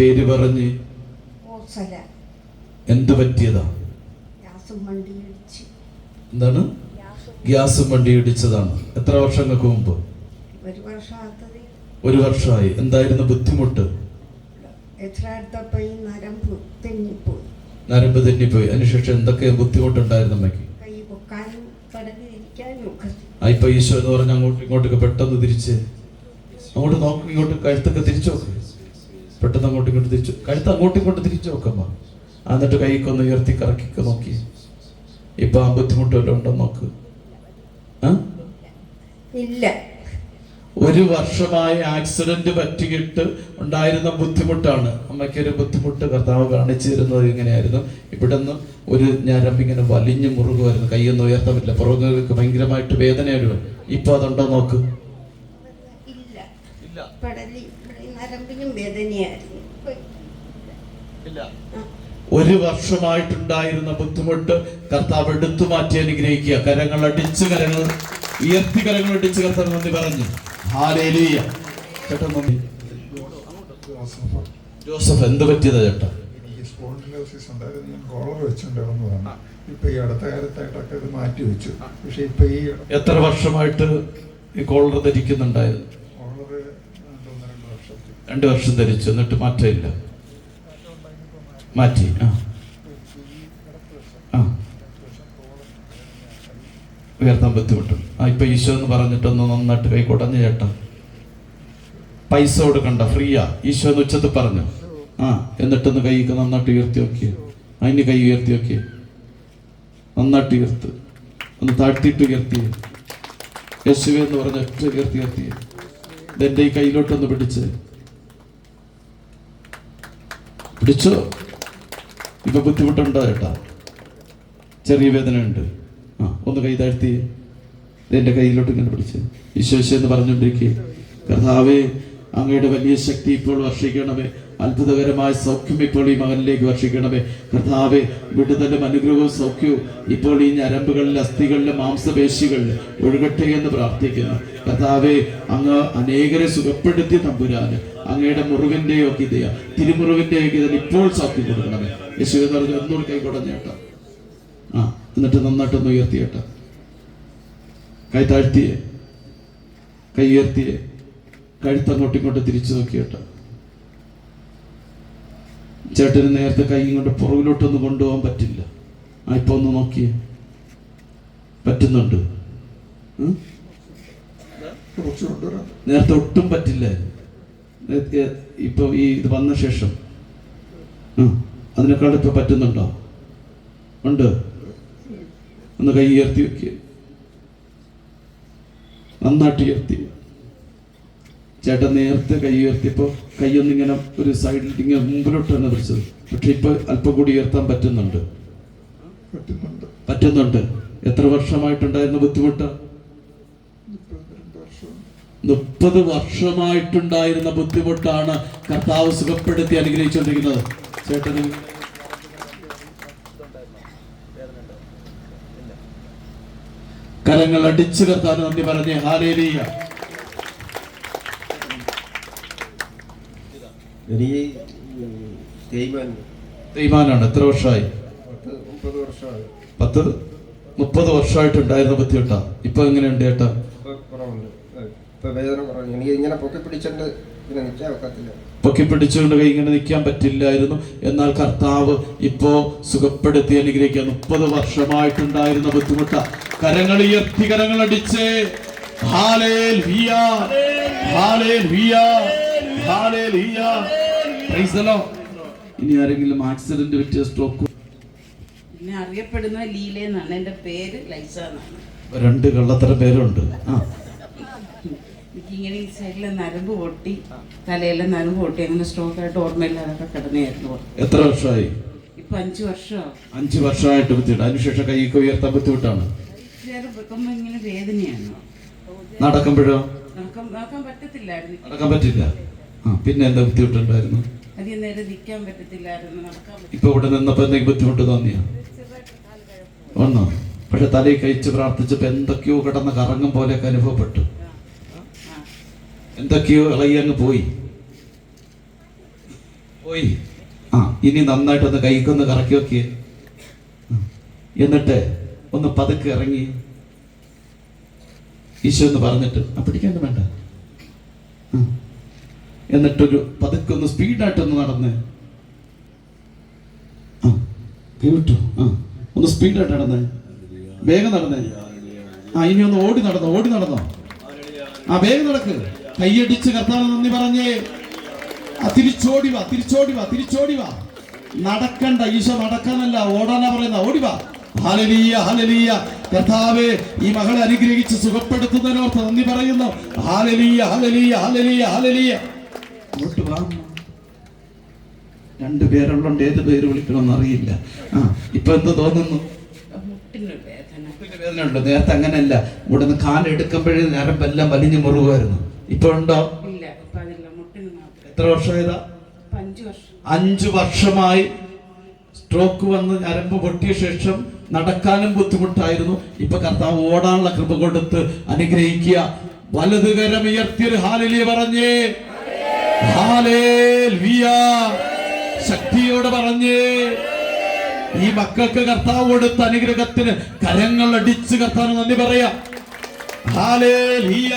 പേര് പറഞ്ഞ്. എന്ത് പറ്റിയതാ? എന്താണ്? ഗ്യാസും വണ്ടി ഇടിച്ചതാണ്. എത്ര വർഷങ്ങൾക്ക് മുമ്പ്? ഒരു വർഷമായി. എന്തായിരുന്നു ബുദ്ധിമുട്ട്? നരമ്പ് തെന്നിപ്പോയി. അതിനുശേഷം എന്തൊക്കെ ബുദ്ധിമുട്ടുണ്ടായിരുന്നു അമ്മയ്ക്ക്? ഇപ്പൊ ഈശോ എന്ന് പറഞ്ഞ അങ്ങോട്ടും ഇങ്ങോട്ടൊക്കെ പെട്ടെന്ന് തിരിച്ച് അങ്ങോട്ട് നോക്കും, ഇങ്ങോട്ട് കഴുത്തൊക്കെ തിരിച്ചു നോക്ക്. പെട്ടെന്ന് അങ്ങോട്ടും ഇങ്ങോട്ട് തിരിച്ചു, കഴുത്ത് അങ്ങോട്ടും ഇങ്ങോട്ട് തിരിച്ചു നോക്കമ്മ. എന്നിട്ട് കൈക്കൊന്ന് ഉയർത്തി കറക്കിക്കെ നോക്കി. ഇപ്പൊ ആ ബുദ്ധിമുട്ട് വല്ലതും ഉണ്ടോ നോക്ക്. ഇല്ല. ഒരു വർഷമായി ആക്സിഡന്റ് പറ്റിയിട്ട് ഉണ്ടായിരുന്ന ബുദ്ധിമുട്ടാണ്. അമ്മയ്ക്കൊരു ബുദ്ധിമുട്ട് കർത്താവ് കാണിച്ചു തരുന്നത് ഇങ്ങനെയായിരുന്നു. ഇവിടെ നിന്ന് ഒരു ഞരമ്പിങ്ങനെ വലിഞ്ഞു മുറുകുമായിരുന്നു. കൈയൊന്നും ഉയർത്താൻ പറ്റില്ല. പുറകുകൾക്ക് ഭയങ്കരമായിട്ട് വേദന വരുവാ. ഇപ്പൊ അതുണ്ടോ നോക്ക്. ഒരു വർഷമായിട്ടുണ്ടായിരുന്ന ബുദ്ധിമുട്ട് കർത്താവ് എടുത്തു മാറ്റി അനുഗ്രഹിക്കുക. കരങ്ങൾ ഉയർത്തി കരങ്ങൾ അടിച്ച് കർത്താവ് നന്ദി പറഞ്ഞു. ഹല്ലേലൂയ. ചേട്ടാ നന്ദി. ജോസഫ്, എന്ത് പറ്റിയതാ ചേട്ടാ? എനിക്ക് സ്പോണ്ടിലോസിസ് ഉണ്ടായിരുന്നു. ഞാൻ കോളർ വെച്ചിട്ടുണ്ടായിരുന്നു. ഇപ്പൊ ഈ അടുത്ത കാലത്തായിട്ടൊക്കെ ഇത് മാറ്റി വെച്ചു. പക്ഷെ ഇപ്പൊ ഈ എത്ര വർഷമായിട്ട് ഈ കോളർ ധരിക്കുന്നുണ്ടായിരുന്നു? കോളർ 2 വർഷം ധരിച്ചു. എന്നിട്ട് മാറ്റമില്ല. മാറ്റി. ഉയർത്താൻ ബുദ്ധിമുട്ടും. ഇപ്പൊ ഈശോ എന്ന് പറഞ്ഞിട്ടൊന്ന് നന്നായിട്ട് കൈ കൊടഞ്ഞു ചേട്ടാ. പൈസ കൊടുക്കണ്ട, ഫ്രീയാ. ഈശോ എന്ന് ഉച്ചത്തിൽ പറഞ്ഞു. എന്നിട്ടൊന്ന് കൈക്ക് നന്നായിട്ട് ഉയർത്തി നോക്കിയേ. അതിന് കൈ ഉയർത്തി നോക്കിയേ. നന്നായിട്ട് ഉയർത്ത്. ഒന്ന് താഴ്ത്തിയിട്ട് ഉയർത്തിയേ. യേശുവേ എന്ന് പറഞ്ഞ ഒറ്റ ഉയർത്തിയേ. ഇതെന്റെ ഈ കയ്യിലോട്ടൊന്ന് പിടിച്ചോ. ഇപ്പൊ ബുദ്ധിമുട്ടുണ്ടോ ചേട്ടാ? ചെറിയ വേദന ഉണ്ട്. ഒന്ന് കൈ താഴ്ത്തി എന്റെ കയ്യിലോട്ട് ഇങ്ങനെ പിടിച്ച് ഈശോ എന്ന് പറഞ്ഞുകൊണ്ടിരിക്കുക. കർത്താവേ, അങ്ങയുടെ വലിയ ശക്തി ഇപ്പോൾ വർഷിക്കണമേ. അത്ഭുതകരമായ സൗഖ്യം ഇപ്പോൾ ഈ മകനിലേക്ക് വർഷിക്കണമേ. കർത്താവേ, വിടുതലും അനുഗ്രഹവും സൗഖ്യവും ഇപ്പോൾ ഈ ഞരമ്പുകളിൽ, അസ്ഥികളിലും, മാംസപേശികളിൽ ഒഴുകട്ടെ എന്ന് പ്രാർത്ഥിക്കുന്നു. കർത്താവേ, അങ്ങ് അനേകരെ സുഖപ്പെടുത്തി തമ്പുരാന് അങ്ങയുടെ മുറിവിന്റെ യോഗ്യതയാ, തിരുമുറിവിന്റെ യോഗ്യത ഇപ്പോൾ സൗഖ്യം കൊടുക്കണമേ. യേശു എന്ന് പറഞ്ഞ് ഒന്നുകൂടി കൈ കൊടഞ്ഞേട്ടാ. എന്നിട്ട് നന്നായിട്ടൊന്ന് ഉയർത്തിയേട്ടാ. കൈ താഴ്ത്തിയേ, കൈ ഉയർത്തിയേ. കഴുത്തങ്ങോട്ടും ഇങ്ങോട്ട് തിരിച്ചു നോക്കിയേട്ടാ. ചേട്ടന് നേരത്തെ കൈ ഇങ്ങോട്ട് പുറകിലോട്ടൊന്നും കൊണ്ടുപോകാൻ പറ്റില്ല. ഇപ്പൊ ഒന്ന് നോക്കിയേ. പറ്റുന്നുണ്ട്? നേരത്തെ ഒട്ടും പറ്റില്ല. ഇപ്പൊ ഈ ഇത് വന്ന ശേഷം അതിനേക്കാൾ ഇപ്പൊ പറ്റുന്നുണ്ടോ? ഉണ്ട്. ഒന്ന് കൈ ഉയർത്തി വെക്കുക. നന്നായിട്ട് ഉയർത്തി. ചേട്ടൻ നേരത്തെ കൈ ഉയർത്തിയപ്പോ കൈയൊന്നിങ്ങനെ ഒരു സൈഡിൽ ഇങ്ങനെ മുമ്പിലോട്ടാണ് പിടിച്ചത്. പക്ഷെ ഇപ്പൊ അല്പം കൂടി ഉയർത്താൻ പറ്റുന്നുണ്ട്. എത്ര വർഷമായിട്ടുണ്ടായിരുന്ന ബുദ്ധിമുട്ട്? 30 വർഷമായിട്ടുണ്ടായിരുന്ന ബുദ്ധിമുട്ടാണ് കർത്താവ് സുഖപ്പെടുത്തി അനുഗ്രഹിച്ചുകൊണ്ടിരിക്കുന്നത്. ചേട്ടന് കരങ്ങൾ അടിച്ചു കർത്താൻ നന്ദി പറഞ്ഞേ. ഹല്ലേലൂയ. തേയ്മാനാണ്. എത്ര വർഷമായി? 30 വർഷമായിട്ടുണ്ടായിരുന്ന ബുദ്ധിമുട്ടാ. ഇപ്പൊ എങ്ങനെയുണ്ട് ചേട്ടാ? പൊക്കി പിടിച്ചുകൊണ്ട് കൈ ഇങ്ങനെ നിൽക്കാൻ പറ്റില്ലായിരുന്നു. എന്നാൽ കർത്താവ് ഇപ്പോ സുഖപ്പെടുത്തി അനുഗ്രഹിക്കുക. 30 വർഷമായിട്ടുണ്ടായിരുന്ന ബുദ്ധിമുട്ട. കരങ്ങൾ ഉയർത്തി, കരങ്ങൾ അടിച്ച്. Hallelujah, hallelujah, hallelujah. Praise the Lord. ഇനി ആരെങ്കിലും ആക്സിഡന്റ് പറ്റിയ സ്ട്രോക്ക്? എന്നെ അറിയപ്പെടുന്ന ലീല എന്നാണ്. എന്റെ പേര് ലൈസ എന്നാണ്. 2 കള്ളത്തരം പേരുണ്ട്. എനിക്കിങ്ങനെ ഈ സൈഡിലെ നരമ്പ് പൊട്ടി, തലയിലെ നരമ്പ് പൊട്ടി, അങ്ങനെ സ്ട്രോക്ക് ആയിട്ട് ഓർമ്മയില്ലാതൊക്കെ കിടന്നായിരുന്നു. എത്ര വർഷമായി? ഇപ്പൊ 5 വർഷമാവും. 5 വർഷമായിട്ട് ബുദ്ധിമുട്ട്. അതിനുശേഷം കൈക്ക് ഉയർത്താൻ ബുദ്ധിമുട്ടാണ്. ഇങ്ങനെ വേദനയാണ്. നടക്കുമ്പോഴോ? നടക്കാൻ പറ്റത്തില്ലായിരുന്നു. നടക്കാൻ പറ്റില്ല. പിന്നെ എന്താ ബുദ്ധിമുട്ടുണ്ടായിരുന്നു? അധികം നേരം നിൽക്കാൻ പറ്റത്തില്ലായിരുന്നു. ഇപ്പൊ ഇവിടെ നിന്നപ്പോ എന്തെങ്കിലും ബുദ്ധിമുട്ട് തോന്നിയോ? വന്നോ? പക്ഷെ തലയിൽ കഴിച്ച് പ്രാർത്ഥിച്ചപ്പോ എന്തൊക്കെയോ കിടന്ന് കറങ്ങും പോലെയൊക്കെ അനുഭവപ്പെട്ടു. എന്തൊക്കെയോ ഇളകി അങ്ങ് പോയി. പോയി. ആ ഇനി നന്നായിട്ടൊന്ന് കൈക്കൊന്ന് കറക്കി വെക്കിയേ. എന്നിട്ട് ഒന്ന് പതുക്കെ ഇറങ്ങി ഈശോ എന്ന് പറഞ്ഞിട്ട് പിടിക്കാൻ വേണ്ട. എന്നിട്ടൊരു പതുക്കെ ഒന്ന് സ്പീഡായിട്ടൊന്ന് നടന്ന് കേട്ടു. ഒന്ന് സ്പീഡായിട്ട് നടന്നേ, വേഗം നടന്നേ. ഇനി ഒന്ന് ഓടി നടന്നോ. വേഗം നടക്ക്. കൈയടിച്ച് കർത്താവ് നന്ദി പറഞ്ഞേ. തിരിച്ചോടി വാ. നടക്കണ്ട. ഈശോ നടക്കാനല്ല, ഓടാനാ പറയുന്ന. ഓടി വാ. Hallelujah, hallelujah. കർത്താവേ, ഈ മകളെ അനുഗ്രഹിച്ച് സുഖപ്പെടുത്തുന്നതിനോർത്ത് നന്ദി പറയുന്നു. Hallelujah, hallelujah, hallelujah, hallelujah. അങ്ങോട്ട് വാ. രണ്ടുപേരുള്ളോണ്ട് ഏത് പേര് വിളിക്കണമെന്ന് അറിയില്ല. ഇപ്പൊ എന്ത് തോന്നുന്നു? വേദന ഉണ്ട്. നേരത്തെ അങ്ങനെയല്ല, ഇവിടെ നിന്ന് കാലെടുക്കുമ്പോഴേ ഞരമ്പെല്ലാം വലിഞ്ഞു മുറിവായിരുന്നു. ഇപ്പൊ ഉണ്ടോ? എത്ര വർഷമായതാ? 5 വർഷമായി. സ്ട്രോക്ക് വന്ന് ഞരമ്പ് പൊട്ടിയ ശേഷം നടക്കാനും ബുദ്ധിമുട്ടായിരുന്നു. ഇപ്പൊ കർത്താവ് ഓടാനുള്ള കൃപ കൊടുത്ത് അനുഗ്രഹിക്കുക. വലതുകരം ഉയർത്തിയൊരു ഹല്ലേലൂയ പറഞ്ഞേ. ഹല്ലേലൂയ. ശക്തിയോടെ പറഞ്ഞേ. ഈ മക്കൾക്ക് കർത്താവ് കൊടുത്ത അനുഗ്രഹത്തിന് കരങ്ങൾ അടിച്ച് കർത്താവിന് നന്ദി പറയാം. ഹല്ലേലൂയ.